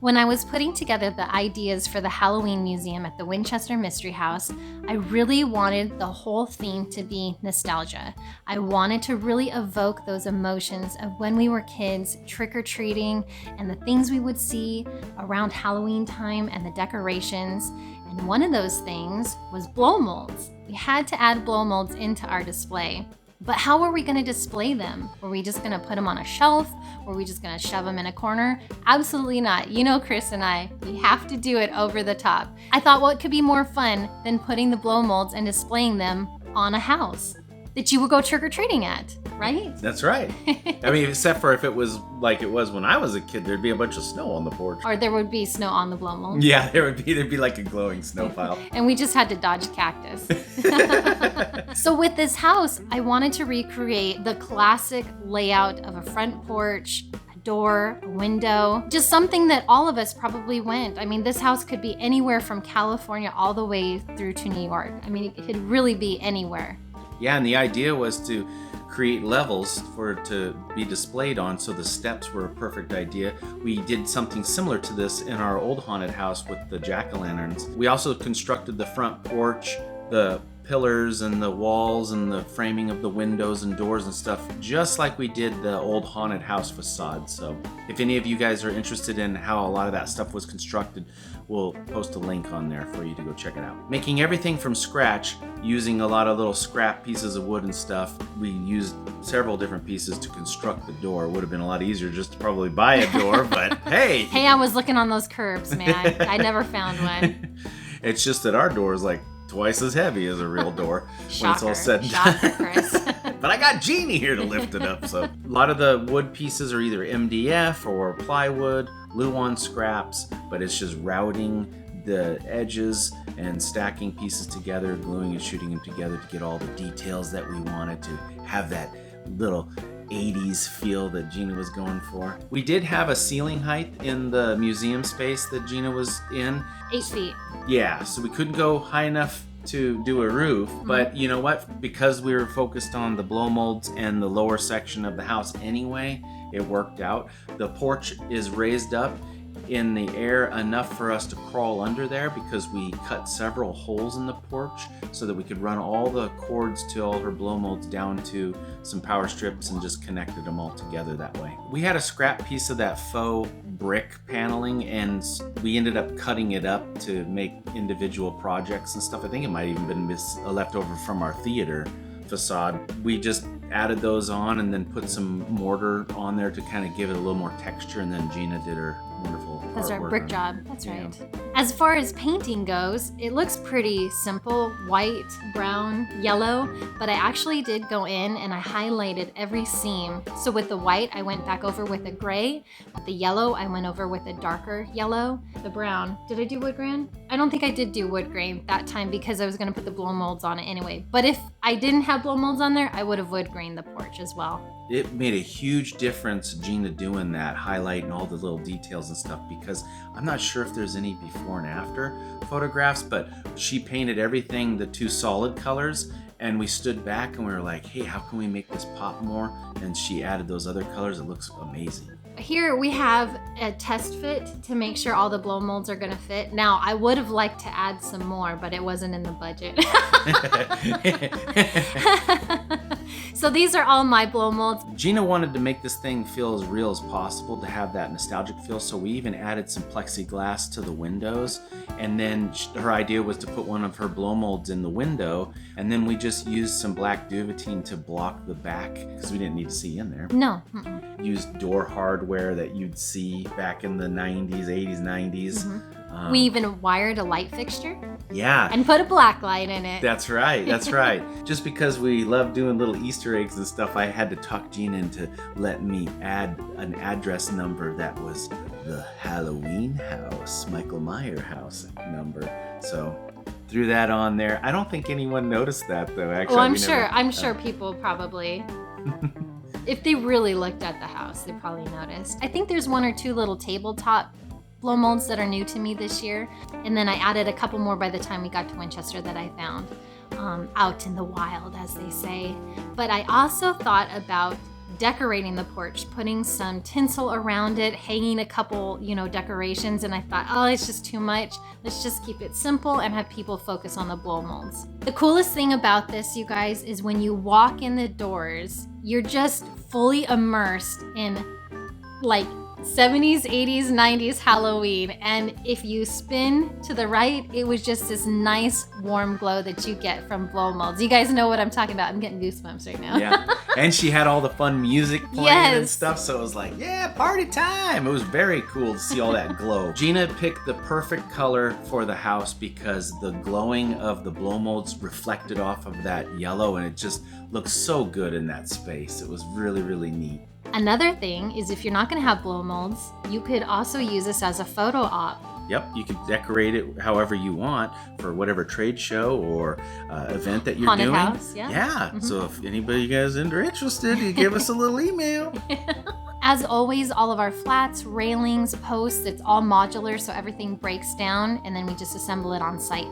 When I was putting together the ideas for the Halloween museum at the Winchester Mystery House, I really wanted the whole theme to be nostalgia. I wanted to really evoke those emotions of when we were kids, trick-or-treating, and the things we would see around Halloween time and the decorations. And one of those things was blow molds. We had to add blow molds into our display. But how were we going to display them? Were we just going to put them on a shelf? Were we just going to shove them in a corner? Absolutely not. You know Chris and I, we have to do it over the top. I thought what could be more fun than putting the blow molds and displaying them on a house that you would go trick-or-treating at, right? That's right. I mean, except for if it was like it was when I was a kid, there'd be a bunch of snow on the porch. Or there would be snow on the blow molds. Yeah, there'd be like a glowing snow pile. And we just had to dodge cactus. So with this house, I wanted to recreate the classic layout of a front porch, a door, a window, just something that all of us probably went. I mean, this house could be anywhere from California all the way through to New York. I mean, it could really be anywhere. Yeah, and the idea was to create levels for it to be displayed on, so the steps were a perfect idea. We did something similar to this in our old haunted house with the jack-o'-lanterns. We also constructed the front porch, the pillars and the walls and the framing of the windows and doors and stuff, just like we did the old haunted house facade. So if any of you guys are interested in how a lot of that stuff was constructed, we'll post a link on there for you to go check it out. Making everything from scratch, using a lot of little scrap pieces of wood and stuff. We used several different pieces to construct the door. It would have been a lot easier just to probably buy a door, but hey! Hey, I was looking on those curbs, man. I never found one. It's just that our door is like twice as heavy as a real door when it's all said and Shocker, done. Chris. But I got Jeannie here to lift it up. So a lot of the wood pieces are either MDF or plywood, Luan scraps, but it's just routing the edges and stacking pieces together, gluing and shooting them together to get all the details that we wanted to have that little 80s feel that Gina was going for. We did have a ceiling height in the museum space that Gina was in. 8 feet. Yeah, so we couldn't go high enough to do a roof, but you know what? Because we were focused on the blow molds and the lower section of the house anyway, it worked out. The porch is raised up in the air enough for us to crawl under there because we cut several holes in the porch so that we could run all the cords to all her blow molds down to some power strips and just connected them all together that way. We had a scrap piece of that faux brick paneling and we ended up cutting it up to make individual projects and stuff. I think it might even been a leftover from our theater facade. We just added those on and then put some mortar on there to kind of give it a little more texture, and then Gina did her wonderful That's artwork our brick on job. it. That's Yeah. right. As far as painting goes, it looks pretty simple, white, brown, yellow, but I actually did go in and I highlighted every seam. So with the white, I went back over with a gray. With the yellow, I went over with a darker yellow. The brown, did I do wood grain? I don't think I did do wood grain that time because I was gonna put the blow molds on it anyway. But if I didn't have blow molds on there, I would have wood grained the porch as well. It made a huge difference, Gina, doing that, highlighting all the little details and stuff, because I'm not sure if there's any before and after photographs, but she painted everything the two solid colors, and we stood back and we were like, hey, how can we make this pop more? And she added those other colors. It looks amazing. Here we have a test fit to make sure all the blow molds are gonna fit. Now, I would have liked to add some more, but it wasn't in the budget. So these are all my blow molds. Gina wanted to make this thing feel as real as possible, to have that nostalgic feel, so we even added some plexiglass to the windows, and then her idea was to put one of her blow molds in the window, and then we just used some black duvetine to block the back because we didn't need to see in there. No. Used door hardware that you'd see back in the 90s, 80s, 90s. We even wired a light fixture. Yeah. And put a black light in it. That's right. That's right. Just because we love doing little Easter eggs and stuff, I had to talk Gina into letting me add an address number that was the Halloween house, Michael Meyer house number. So threw that on there. I don't think anyone noticed that though. Actually, well, I'm sure people probably. If they really looked at the house, they probably noticed. I think there's one or two little tabletop blow molds that are new to me this year. And then I added a couple more by the time we got to Winchester that I found out in the wild, as they say. But I also thought about decorating the porch, putting some tinsel around it, hanging a couple, decorations, and I thought, oh, it's just too much. Let's just keep it simple and have people focus on the blow molds. The coolest thing about this, you guys, is when you walk in the doors, you're just fully immersed in like 70s, 80s, 90s Halloween. And if you spin to the right, it was just this nice warm glow that you get from blow molds. You guys know what I'm talking about. I'm getting goosebumps right now. Yeah. And she had all the fun music playing Yes. and stuff. So it was like, yeah, party time. It was very cool to see all that glow. Gina picked the perfect color for the house because the glowing of the blow molds reflected off of that yellow, and it just looked so good in that space. It was really, really neat. Another thing is if you're not going to have blow molds, you could also use this as a photo op. Yep, you can decorate it however you want for whatever trade show or event that you're Haunted doing. house, yeah. Yeah, so if anybody you guys are interested, you give us a little email. As always, all of our flats, railings, posts, it's all modular, so everything breaks down and then we just assemble it on site.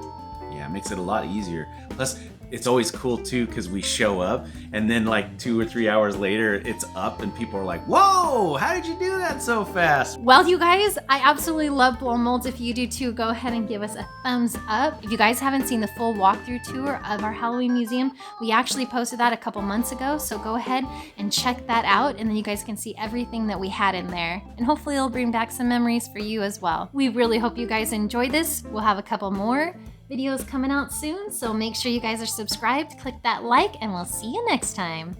Yeah, it makes it a lot easier. Plus, it's always cool too because we show up and then like 2 or 3 hours later it's up and people are like, whoa, how did you do that so fast? Well, you guys, I absolutely love blow molds. If you do too, go ahead and give us a thumbs up. If you guys haven't seen the full walkthrough tour of our Halloween museum, we actually posted that a couple months ago, so go ahead and check that out, and then you guys can see everything that we had in there, and hopefully it'll bring back some memories for you as well. We really hope you guys enjoyed this. We'll have a couple more videos coming out soon, so make sure you guys are subscribed, click that like, and we'll see you next time.